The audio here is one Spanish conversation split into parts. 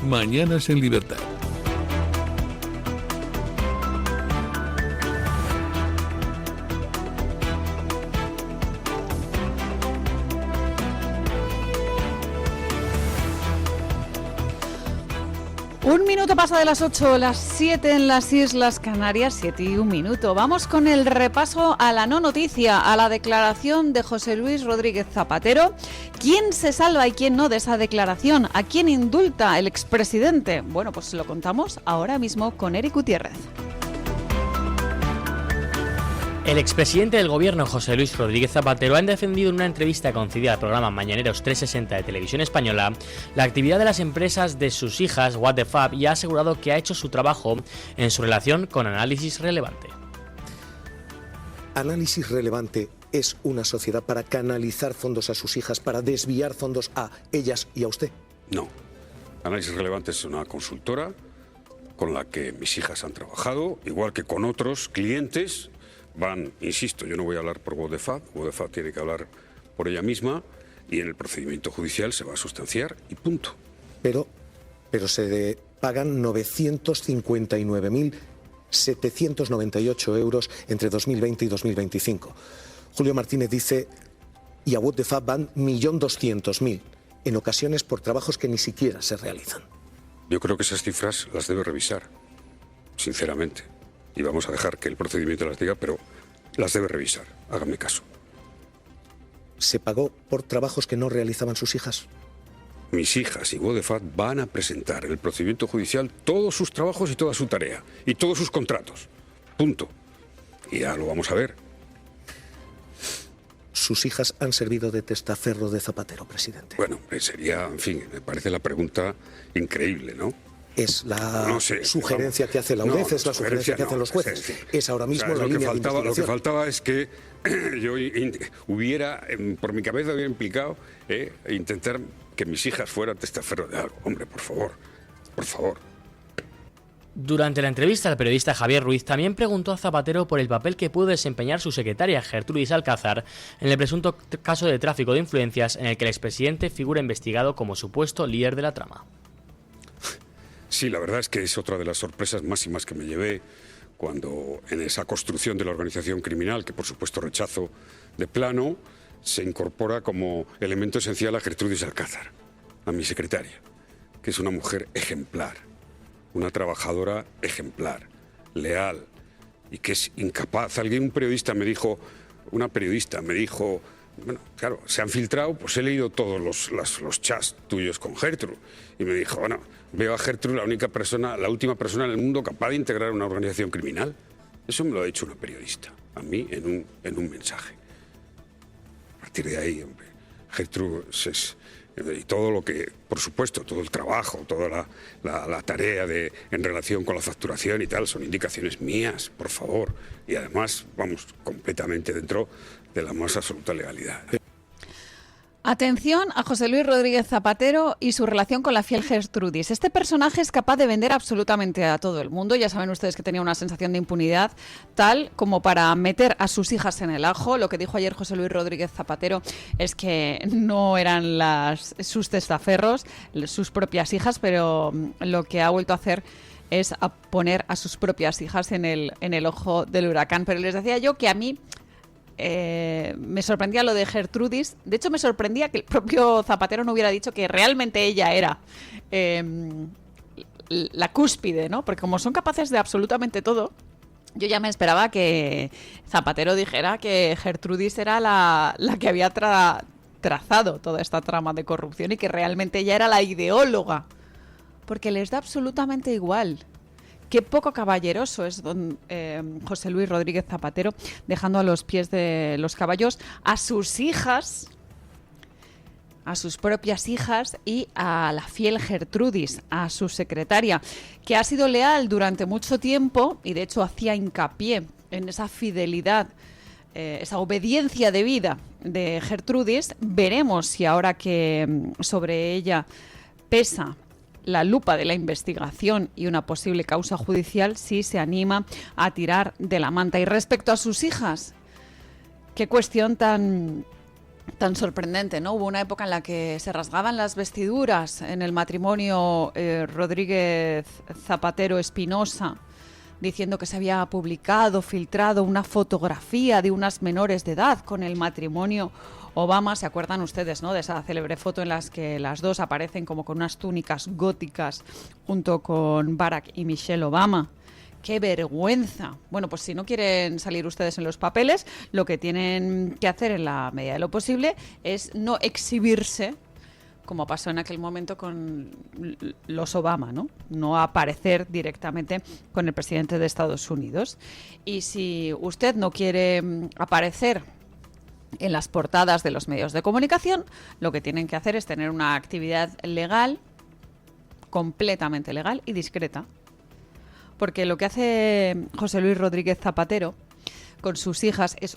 Mañanas en Libertad. Un minuto pasa de las 8, las 7 en las Islas Canarias, 7 y 1 minuto. Vamos con el repaso a la no noticia, a la declaración de José Luis Rodríguez Zapatero. ¿Quién se salva y quién no de esa declaración? ¿A quién indulta el expresidente? Bueno, pues lo contamos ahora mismo con Eric Gutiérrez. El expresidente del gobierno, José Luis Rodríguez Zapatero, ha defendido en una entrevista concedida al programa Mañaneros 360 de Televisión Española la actividad de las empresas de sus hijas, What the Fab, y ha asegurado que ha hecho su trabajo en su relación con Análisis Relevante. Análisis Relevante es una sociedad para canalizar fondos a sus hijas, para desviar fondos a ellas y a usted. No. Análisis Relevante es una consultora con la que mis hijas han trabajado, igual que con otros clientes. Van, insisto, yo no voy a hablar por What the Fab tiene que hablar por ella misma y en el procedimiento judicial se va a sustanciar y punto. Pero se pagan 959.798 euros entre 2020 y 2025. Julio Martínez dice, y a What the Fab van 1.200.000, en ocasiones por trabajos que ni siquiera se realizan. Yo creo que esas cifras las debe revisar, sinceramente. Y vamos a dejar que el procedimiento las diga, pero las debe revisar. Háganme caso. ¿Se pagó por trabajos que no realizaban sus hijas? Mis hijas y What the Fab van a presentar en el procedimiento judicial todos sus trabajos y toda su tarea. Y todos sus contratos. Punto. Y ya lo vamos a ver. Sus hijas han servido de testaferro de Zapatero, presidente. Bueno, sería, en fin, me parece la pregunta increíble, ¿no? Es la sugerencia que hace la UDEF, es la sugerencia que hacen los jueces. Es ahora mismo la línea de investigación. Lo que faltaba es que yo hubiera, por mi cabeza hubiera implicado intentar que mis hijas fueran testaferro de algo. Hombre, por favor, por favor. Durante la entrevista, el periodista Javier Ruiz también preguntó a Zapatero por el papel que pudo desempeñar su secretaria Gertrudis Alcázar en el presunto caso de tráfico de influencias en el que el expresidente figura investigado como supuesto líder de la trama. Sí, la verdad es que es otra de las sorpresas máximas que me llevé cuando en esa construcción de la organización criminal, que por supuesto rechazo de plano, se incorpora como elemento esencial a Gertrudis Alcázar, a mi secretaria, que es una mujer ejemplar, una trabajadora ejemplar, leal y que es incapaz. Un periodista me dijo, una periodista me dijo, bueno, claro, se han filtrado, pues he leído todos los chats tuyos con Gertrude. Y me dijo, bueno, veo a Gertrude la última persona en el mundo capaz de integrar una organización criminal. Eso me lo ha dicho una periodista, a mí, en un mensaje. A partir de ahí, hombre, Gertrude y todo lo que, por supuesto, todo el trabajo, toda la tarea en relación con la facturación y tal, son indicaciones mías, por favor. Y además, vamos, completamente dentro de la más absoluta legalidad. Atención a José Luis Rodríguez Zapatero y su relación con la fiel Gertrudis. Este personaje es capaz de vender absolutamente a todo el mundo. Ya saben ustedes que tenía una sensación de impunidad tal como para meter a sus hijas en el ajo. Lo que dijo ayer José Luis Rodríguez Zapatero es que no eran sus testaferros, sus propias hijas, pero lo que ha vuelto a hacer es a poner a sus propias hijas en el ojo del huracán. Pero les decía yo que a mí me sorprendía lo de Gertrudis. De hecho, me sorprendía que el propio Zapatero no hubiera dicho que realmente ella era la cúspide, ¿no? Porque como son capaces de absolutamente todo, yo ya me esperaba que Zapatero dijera que Gertrudis era la que había trazado toda esta trama de corrupción y que realmente ella era la ideóloga. Porque les da absolutamente igual. Qué poco caballeroso es José Luis Rodríguez Zapatero, dejando a los pies de los caballos a sus hijas, a sus propias hijas y a la fiel Gertrudis, a su secretaria, que ha sido leal durante mucho tiempo y de hecho hacía hincapié en esa fidelidad, esa obediencia de vida de Gertrudis. Veremos si ahora que sobre ella pesa la lupa de la investigación y una posible causa judicial, si se anima a tirar de la manta. Y respecto a sus hijas, qué cuestión tan tan sorprendente, ¿no? Hubo una época en la que se rasgaban las vestiduras en el matrimonio Rodríguez Zapatero Espinosa, diciendo que se había publicado, filtrado una fotografía de unas menores de edad con el matrimonio Obama. ¿Se acuerdan ustedes, no?, de esa célebre foto en las que las dos aparecen como con unas túnicas góticas junto con Barack y Michelle Obama? ¡Qué vergüenza! Bueno, pues si no quieren salir ustedes en los papeles, lo que tienen que hacer en la medida de lo posible es no exhibirse, como pasó en aquel momento con los Obama, ¿no? No aparecer directamente con el presidente de Estados Unidos. Y si usted no quiere aparecer en las portadas de los medios de comunicación, lo que tienen que hacer es tener una actividad legal, completamente legal y discreta. Porque lo que hace José Luis Rodríguez Zapatero con sus hijas es,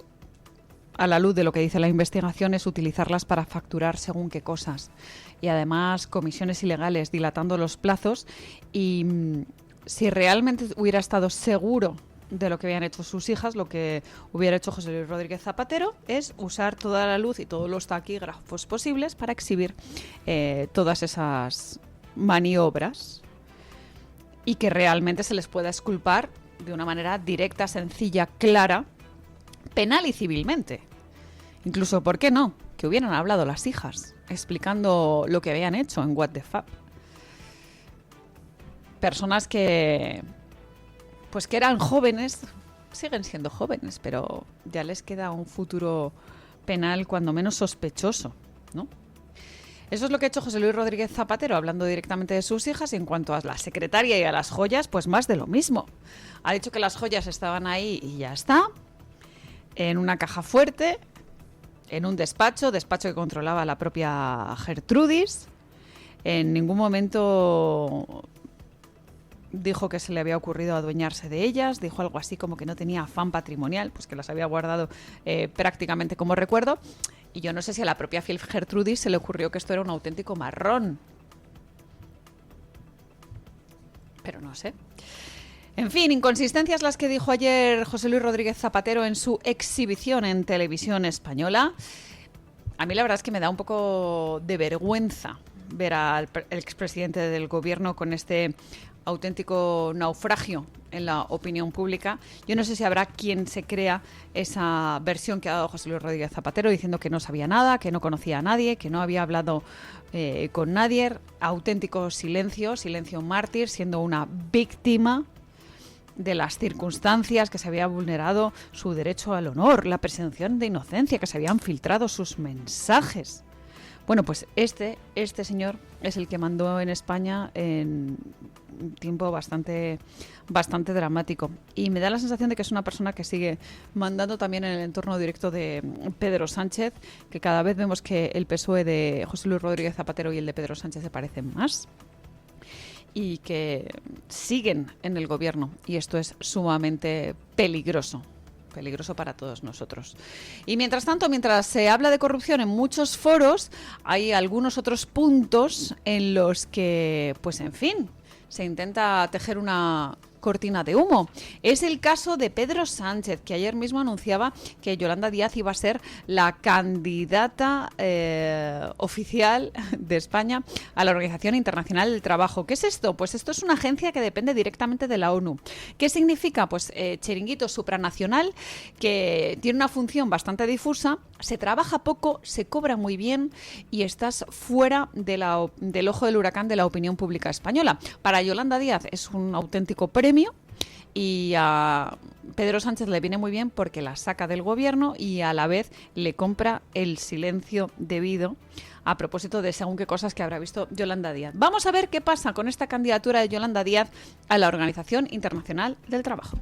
a la luz de lo que dice la investigación, es utilizarlas para facturar según qué cosas. Y además comisiones ilegales, dilatando los plazos. Y si realmente hubiera estado seguro de lo que habían hecho sus hijas, lo que hubiera hecho José Luis Rodríguez Zapatero es usar toda la luz y todos los taquígrafos posibles para exhibir todas esas maniobras, y que realmente se les pueda exculpar de una manera directa, sencilla, clara, penal y civilmente. Incluso, ¿por qué no?, que hubieran hablado las hijas, explicando lo que habían hecho en What the Fuck. Personas que, pues que eran jóvenes, siguen siendo jóvenes, pero ya les queda un futuro penal cuando menos sospechoso, ¿no? Eso es lo que ha hecho José Luis Rodríguez Zapatero, hablando directamente de sus hijas. Y en cuanto a la secretaria y a las joyas, pues más de lo mismo. Ha dicho que las joyas estaban ahí y ya está, en una caja fuerte, en un despacho que controlaba la propia Gertrudis. En ningún momento dijo que se le había ocurrido adueñarse de ellas. Dijo algo así como que no tenía afán patrimonial, pues que las había guardado prácticamente como recuerdo. Y yo no sé si a la propia Gertrudis se le ocurrió que esto era un auténtico marrón. Pero no sé. En fin, inconsistencias las que dijo ayer José Luis Rodríguez Zapatero en su exhibición en Televisión Española. A mí la verdad es que me da un poco de vergüenza ver al expresidente del gobierno con este auténtico naufragio en la opinión pública. Yo no sé si habrá quien se crea esa versión que ha dado José Luis Rodríguez Zapatero, diciendo que no sabía nada, que no conocía a nadie, que no había hablado con nadie. Auténtico silencio, silencio mártir, siendo una víctima de las circunstancias, que se había vulnerado su derecho al honor, la presunción de inocencia, que se habían filtrado sus mensajes. Bueno, pues este señor es el que mandó en España en un tiempo bastante dramático. Y me da la sensación de que es una persona que sigue mandando también en el entorno directo de Pedro Sánchez, que cada vez vemos que el PSOE de José Luis Rodríguez Zapatero y el de Pedro Sánchez se parecen más, y que siguen en el gobierno. Y esto es sumamente peligroso para todos nosotros. Y mientras tanto, mientras se habla de corrupción en muchos foros, hay algunos otros puntos en los que, pues en fin, se intenta tejer una cortina de humo. Es el caso de Pedro Sánchez, que ayer mismo anunciaba que Yolanda Díaz iba a ser la candidata oficial de España a la Organización Internacional del Trabajo. ¿Qué es esto? Pues esto es una agencia que depende directamente de la ONU. ¿Qué significa? Pues chiringuito supranacional que tiene una función bastante difusa, se trabaja poco, se cobra muy bien y estás fuera del ojo del huracán de la opinión pública española. Para Yolanda Díaz es un auténtico premio, y a Pedro Sánchez le viene muy bien porque la saca del gobierno y a la vez le compra el silencio debido a propósito de según qué cosas que habrá visto Yolanda Díaz. Vamos a ver qué pasa con esta candidatura de Yolanda Díaz a la Organización Internacional del Trabajo.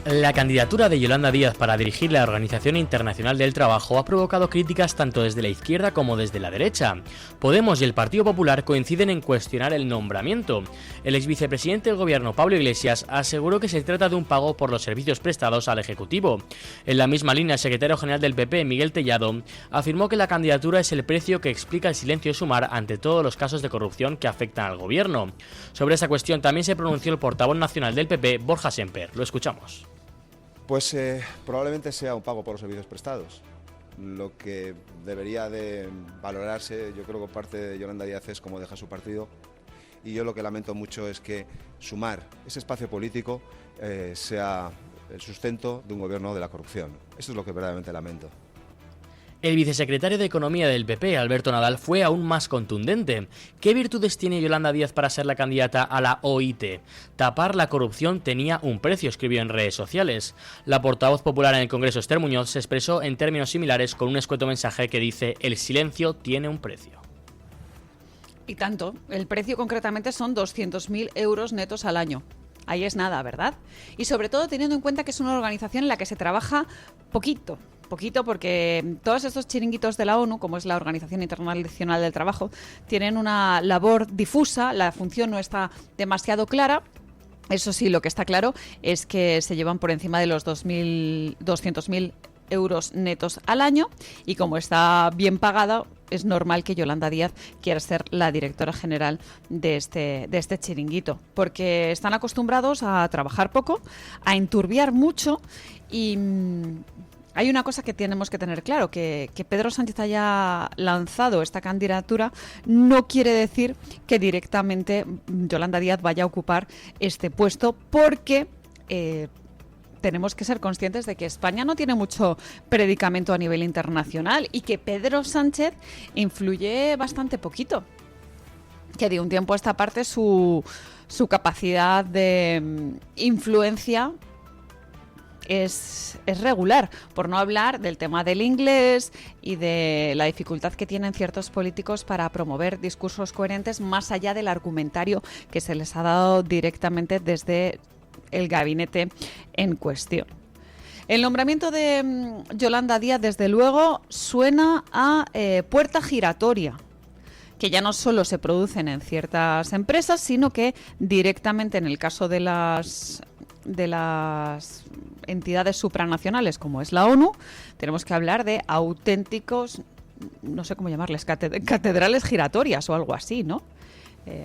La candidatura de Yolanda Díaz para dirigir la Organización Internacional del Trabajo ha provocado críticas tanto desde la izquierda como desde la derecha. Podemos y el Partido Popular coinciden en cuestionar el nombramiento. El exvicepresidente del gobierno, Pablo Iglesias, aseguró que se trata de un pago por los servicios prestados al Ejecutivo. En la misma línea, el secretario general del PP, Miguel Tellado, afirmó que la candidatura es el precio que explica el silencio de Sumar ante todos los casos de corrupción que afectan al gobierno. Sobre esa cuestión también se pronunció el portavoz nacional del PP, Borja Semper. Lo escuchamos. Pues probablemente sea un pago por los servicios prestados. Lo que debería de valorarse, yo creo que parte de Yolanda Díaz es cómo deja su partido, y yo lo que lamento mucho es que sumar ese espacio político sea el sustento de un gobierno de la corrupción. Eso es lo que verdaderamente lamento. El vicesecretario de Economía del PP, Alberto Nadal, fue aún más contundente. ¿Qué virtudes tiene Yolanda Díaz para ser la candidata a la OIT? Tapar la corrupción tenía un precio, escribió en redes sociales. La portavoz popular en el Congreso, Esther Muñoz, se expresó en términos similares con un escueto mensaje que dice: el silencio tiene un precio. Y tanto, el precio concretamente son 200.000 euros netos al año. Ahí es nada, ¿verdad? Y sobre todo teniendo en cuenta que es una organización en la que se trabaja poquito porque todos estos chiringuitos de la ONU, como es la Organización Internacional del Trabajo, tienen una labor difusa, la función no está demasiado clara. Eso sí, lo que está claro es que se llevan por encima de los 200.000 euros netos al año, y como está bien pagada, es normal que Yolanda Díaz quiera ser la directora general de este chiringuito, porque están acostumbrados a trabajar poco, a enturbiar mucho, y hay una cosa que tenemos que tener claro, que Pedro Sánchez haya lanzado esta candidatura no quiere decir que directamente Yolanda Díaz vaya a ocupar este puesto, porque tenemos que ser conscientes de que España no tiene mucho predicamento a nivel internacional y que Pedro Sánchez influye bastante poquito. Que de un tiempo a esta parte su capacidad de influencia es regular, por no hablar del tema del inglés y de la dificultad que tienen ciertos políticos para promover discursos coherentes más allá del argumentario que se les ha dado directamente desde el gabinete en cuestión. El nombramiento de Yolanda Díaz, desde luego, suena a puerta giratoria, que ya no solo se producen en ciertas empresas, sino que directamente en el caso de las entidades supranacionales como es la ONU, tenemos que hablar de auténticos, no sé cómo llamarles, catedrales giratorias o algo así, ¿no?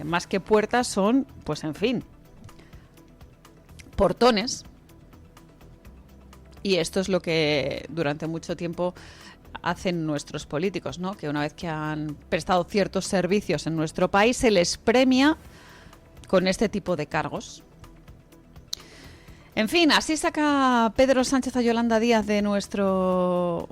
Más que puertas son, pues en fin, portones. Y esto es lo que durante mucho tiempo hacen nuestros políticos, ¿no? Que una vez que han prestado ciertos servicios en nuestro país, se les premia con este tipo de cargos. En fin, así saca Pedro Sánchez a Yolanda Díaz de nuestra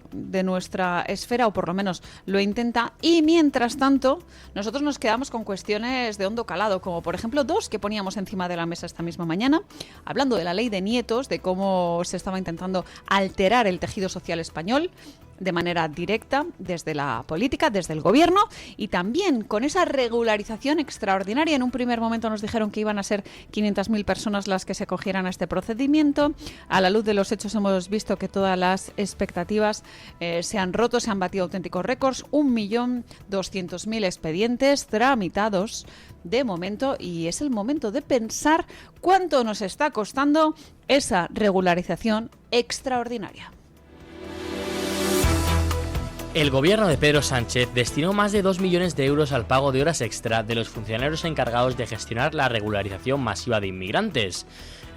esfera, o por lo menos lo intenta, y mientras tanto nosotros nos quedamos con cuestiones de hondo calado, como por ejemplo dos que poníamos encima de la mesa esta misma mañana, hablando de la ley de nietos, de cómo se estaba intentando alterar el tejido social español de manera directa desde la política, desde el gobierno, y también con esa regularización extraordinaria. En un primer momento nos dijeron que iban a ser 500.000 personas las que se cogieran a este procedimiento. A la luz de los hechos hemos visto que todas las expectativas se han roto, se han batido auténticos récords. 1.200.000 expedientes tramitados de momento, y es el momento de pensar cuánto nos está costando esa regularización extraordinaria. El gobierno de Pedro Sánchez destinó más de 2 millones de euros al pago de horas extra de los funcionarios encargados de gestionar la regularización masiva de inmigrantes.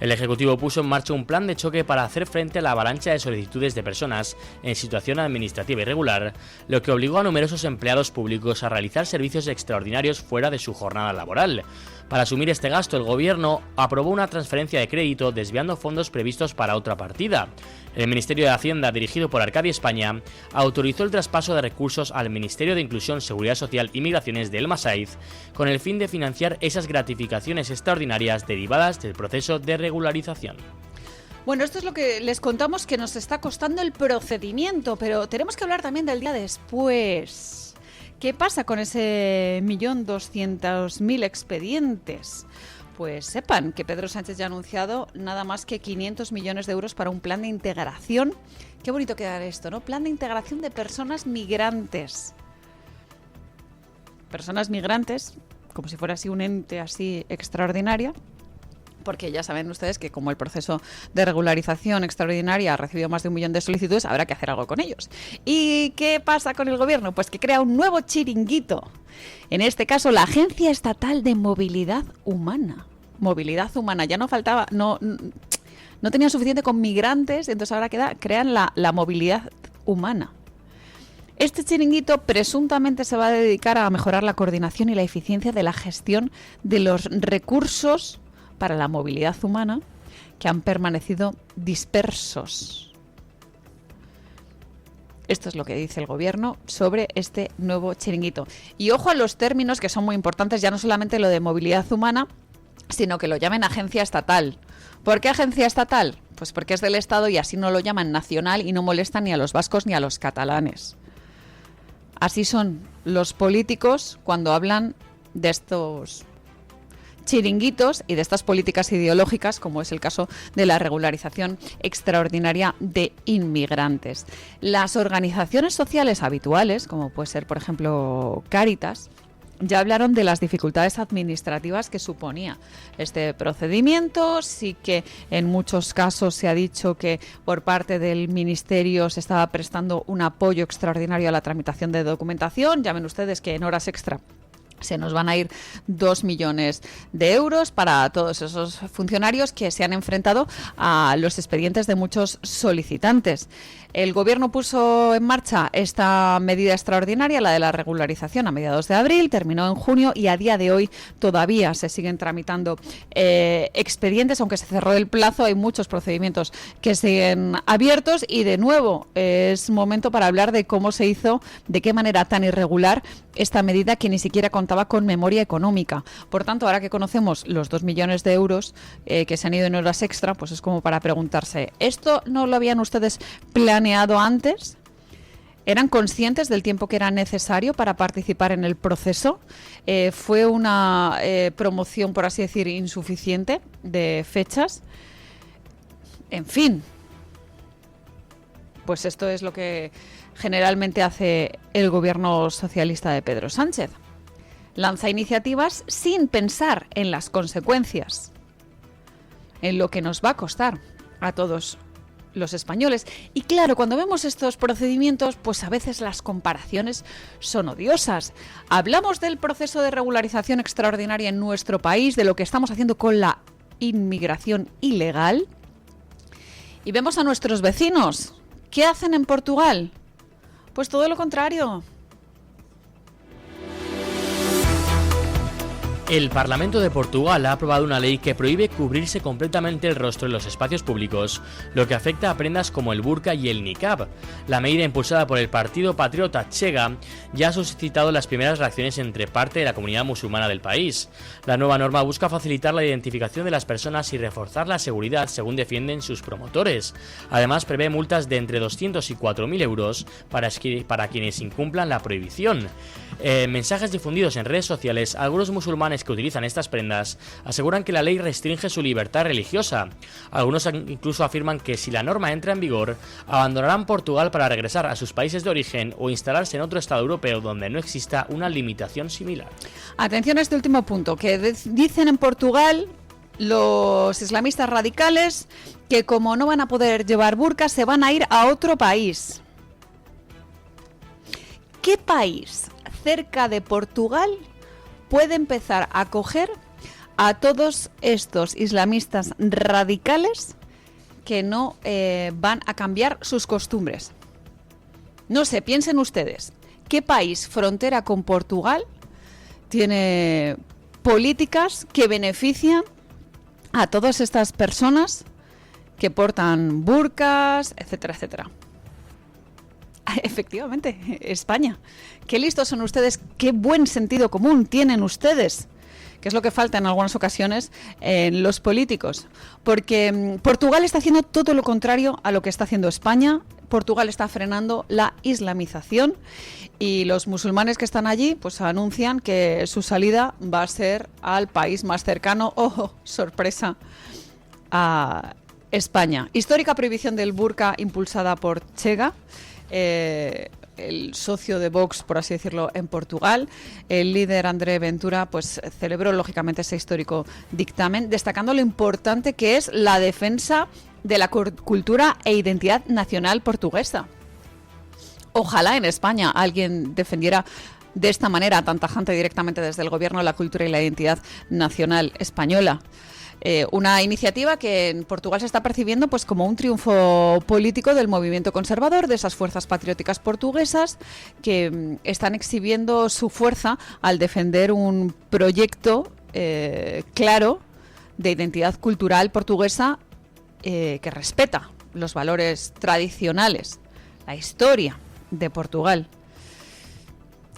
El Ejecutivo puso en marcha un plan de choque para hacer frente a la avalancha de solicitudes de personas en situación administrativa irregular, lo que obligó a numerosos empleados públicos a realizar servicios extraordinarios fuera de su jornada laboral. Para asumir este gasto, el Gobierno aprobó una transferencia de crédito desviando fondos previstos para otra partida. El Ministerio de Hacienda, dirigido por Arcadia España, autorizó el traspaso de recursos al Ministerio de Inclusión, Seguridad Social y Migraciones de Elma Saiz, con el fin de financiar esas gratificaciones extraordinarias derivadas del proceso de regularización. Bueno, esto es lo que les contamos, que nos está costando el procedimiento, pero tenemos que hablar también del día después. ¿Qué pasa con ese 1.200.000 expedientes? Pues sepan que Pedro Sánchez ya ha anunciado nada más que 500 millones de euros para un plan de integración. Qué bonito queda esto, ¿no? Plan de integración de personas migrantes. Personas migrantes, como si fuera así un ente así extraordinario. Porque ya saben ustedes que como el proceso de regularización extraordinaria ha recibido más de 1 millón de solicitudes, habrá que hacer algo con ellos. ¿Y qué pasa con el gobierno? Pues que crea un nuevo chiringuito. En este caso, la Agencia Estatal de Movilidad Humana. Movilidad Humana. Ya no faltaba, no No tenían suficiente con migrantes, entonces ahora crean la movilidad humana. Este chiringuito presuntamente se va a dedicar a mejorar la coordinación y la eficiencia de la gestión de los recursos para la movilidad humana que han permanecido dispersos. Esto es lo que dice el gobierno sobre este nuevo chiringuito. Y ojo a los términos, que son muy importantes, ya no solamente lo de movilidad humana, sino que lo llamen agencia estatal. ¿Por qué agencia estatal? Pues porque es del Estado y así no lo llaman nacional y no molestan ni a los vascos ni a los catalanes. Así son los políticos cuando hablan de estos chiringuitos y de estas políticas ideológicas, como es el caso de la regularización extraordinaria de inmigrantes. Las organizaciones sociales habituales, como puede ser, por ejemplo, Cáritas, ya hablaron de las dificultades administrativas que suponía este procedimiento. Sí que en muchos casos se ha dicho que por parte del Ministerio se estaba prestando un apoyo extraordinario a la tramitación de documentación. Ya ven ustedes que en horas extra se nos van a ir 2 millones de euros para todos esos funcionarios que se han enfrentado a los expedientes de muchos solicitantes. El Gobierno puso en marcha esta medida extraordinaria, la de la regularización, a mediados de abril, terminó en junio y a día de hoy todavía se siguen tramitando expedientes, aunque se cerró el plazo, hay muchos procedimientos que siguen abiertos y de nuevo es momento para hablar de cómo se hizo, de qué manera tan irregular esta medida que ni siquiera contaba con memoria económica. Por tanto, ahora que conocemos los 2 millones de euros que se han ido en horas extra, pues es como para preguntarse, ¿esto no lo habían ustedes planeado antes? ¿Eran conscientes del tiempo que era necesario para participar en el proceso? ¿Fue una promoción, por así decir, insuficiente de fechas? En fin, pues esto es lo que generalmente hace el gobierno socialista de Pedro Sánchez. Lanza iniciativas sin pensar en las consecuencias, en lo que nos va a costar a todos los españoles. Y claro, cuando vemos estos procedimientos, pues a veces las comparaciones son odiosas. Hablamos del proceso de regularización extraordinaria en nuestro país, de lo que estamos haciendo con la inmigración ilegal, y vemos a nuestros vecinos. ¿Qué hacen en Portugal? Pues todo lo contrario. El Parlamento de Portugal ha aprobado una ley que prohíbe cubrirse completamente el rostro en los espacios públicos, lo que afecta a prendas como el burka y el niqab. La medida impulsada por el Partido Patriota Chega ya ha suscitado las primeras reacciones entre parte de la comunidad musulmana del país. La nueva norma busca facilitar la identificación de las personas y reforzar la seguridad, según defienden sus promotores. Además, prevé multas de entre 200 y 4.000 euros para quienes incumplan la prohibición. Mensajes difundidos en redes sociales, algunos musulmanes que utilizan estas prendas aseguran que la ley restringe su libertad religiosa. Algunos incluso afirman que si la norma entra en vigor, abandonarán Portugal para regresar a sus países de origen o instalarse en otro estado europeo donde no exista una limitación similar. Atención a este último punto, que dicen en Portugal los islamistas radicales que como no van a poder llevar burkas, se van a ir a otro país. ¿Qué país cerca de Portugal puede empezar a acoger a todos estos islamistas radicales que no van a cambiar sus costumbres? No sé, piensen ustedes, ¿qué país frontera con Portugal tiene políticas que benefician a todas estas personas que portan burkas, etcétera, etcétera? Efectivamente, España. Qué listos son ustedes, qué buen sentido común tienen ustedes, que es lo que falta en algunas ocasiones en los políticos. Porque Portugal está haciendo todo lo contrario a lo que está haciendo España. Portugal está frenando la islamización y los musulmanes que están allí pues anuncian que su salida va a ser al país más cercano, ¡oh, sorpresa!, a España. Histórica prohibición del burka impulsada por Chega, el socio de Vox, por así decirlo, en Portugal. El líder André Ventura pues celebró lógicamente ese histórico dictamen, destacando lo importante que es la defensa de la cultura e identidad nacional portuguesa. Ojalá en España alguien defendiera de esta manera tan tajante directamente desde el gobierno la cultura y la identidad nacional española. Una iniciativa que en Portugal se está percibiendo pues como un triunfo político del movimiento conservador, de esas fuerzas patrióticas portuguesas que están exhibiendo su fuerza al defender un proyecto claro de identidad cultural portuguesa que respeta los valores tradicionales, la historia de Portugal,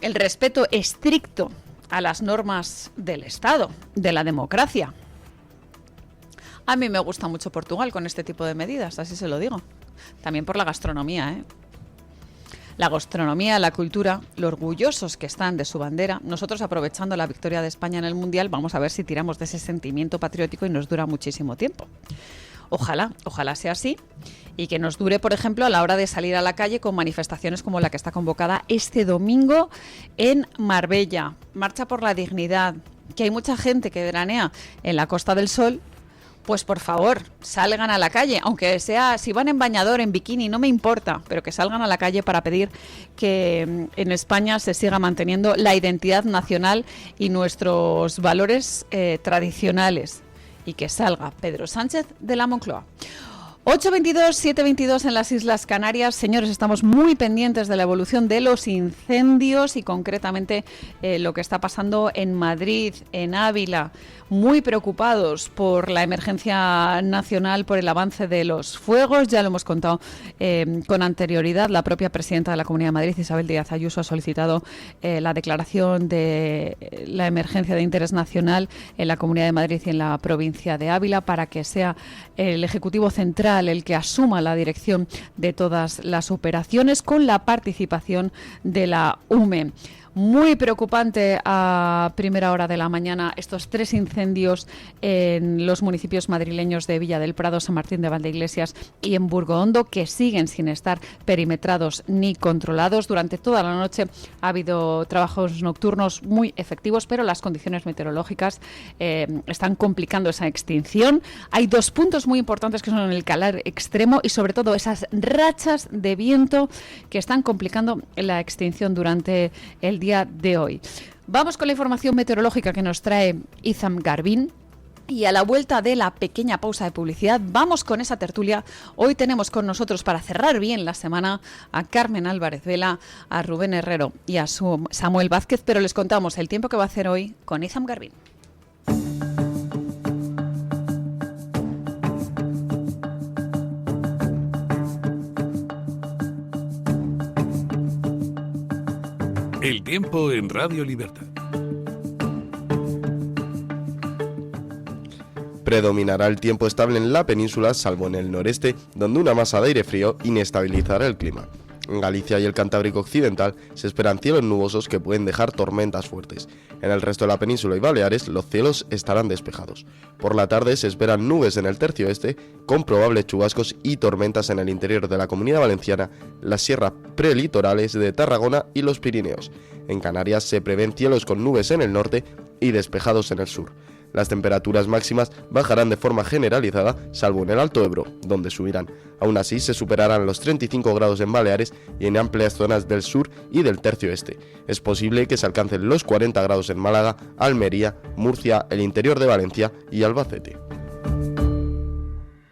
el respeto estricto a las normas del Estado, de la democracia. A mí me gusta mucho Portugal con este tipo de medidas, así se lo digo. También por la gastronomía, ¿eh? La gastronomía, la cultura, lo orgullosos que están de su bandera. Nosotros, aprovechando la victoria de España en el Mundial, vamos a ver si tiramos de ese sentimiento patriótico y nos dura muchísimo tiempo. Ojalá sea así y que nos dure, por ejemplo, a la hora de salir a la calle con manifestaciones como la que está convocada este domingo en Marbella. Marcha por la dignidad, que hay mucha gente que veranea en la Costa del Sol. Pues por favor, salgan a la calle, aunque sea, si van en bañador, en bikini, no me importa, pero que salgan a la calle para pedir que en España se siga manteniendo la identidad nacional y nuestros valores tradicionales, y que salga Pedro Sánchez de la Moncloa. 8:22, 7:22 en las Islas Canarias. Señores, estamos muy pendientes de la evolución de los incendios y concretamente lo que está pasando en Madrid, en Ávila. Muy preocupados por la emergencia nacional, por el avance de los fuegos. Ya lo hemos contado con anterioridad. La propia presidenta de la Comunidad de Madrid, Isabel Díaz Ayuso, ha solicitado la declaración de la emergencia de interés nacional en la Comunidad de Madrid y en la provincia de Ávila para que sea el Ejecutivo Central el que asuma la dirección de todas las operaciones con la participación de la UME. Muy preocupante a primera hora de la mañana estos 3 incendios en los municipios madrileños de Villa del Prado, San Martín de Valdeiglesias y en Burgohondo, que siguen sin estar perimetrados ni controlados. Durante toda la noche ha habido trabajos nocturnos muy efectivos, pero las condiciones meteorológicas están complicando esa extinción. Hay 2 puntos muy importantes que son el calor extremo y sobre todo esas rachas de viento que están complicando la extinción durante el día de hoy. Vamos con la información meteorológica que nos trae Izam Garbin. Y a la vuelta de la pequeña pausa de publicidad, vamos con esa tertulia. Hoy tenemos con nosotros, para cerrar bien la semana, a Carmen Álvarez Vela, a Rubén Herrero y a Samuel Vázquez, pero les contamos el tiempo que va a hacer hoy con Izam Garbin. El tiempo en Radio Libertad. Predominará el tiempo estable en la península, salvo en el noreste, donde una masa de aire frío inestabilizará el clima. En Galicia y el Cantábrico Occidental se esperan cielos nubosos que pueden dejar tormentas fuertes. En el resto de la península y Baleares los cielos estarán despejados. Por la tarde se esperan nubes en el tercio oeste, con probables chubascos y tormentas en el interior de la Comunidad Valenciana, las sierras prelitorales de Tarragona y los Pirineos. En Canarias se prevén cielos con nubes en el norte y despejados en el sur. Las temperaturas máximas bajarán de forma generalizada, salvo en el Alto Ebro, donde subirán. Aún así, se superarán los 35 grados en Baleares y en amplias zonas del sur y del tercio este. Es posible que se alcancen los 40 grados en Málaga, Almería, Murcia, el interior de Valencia y Albacete.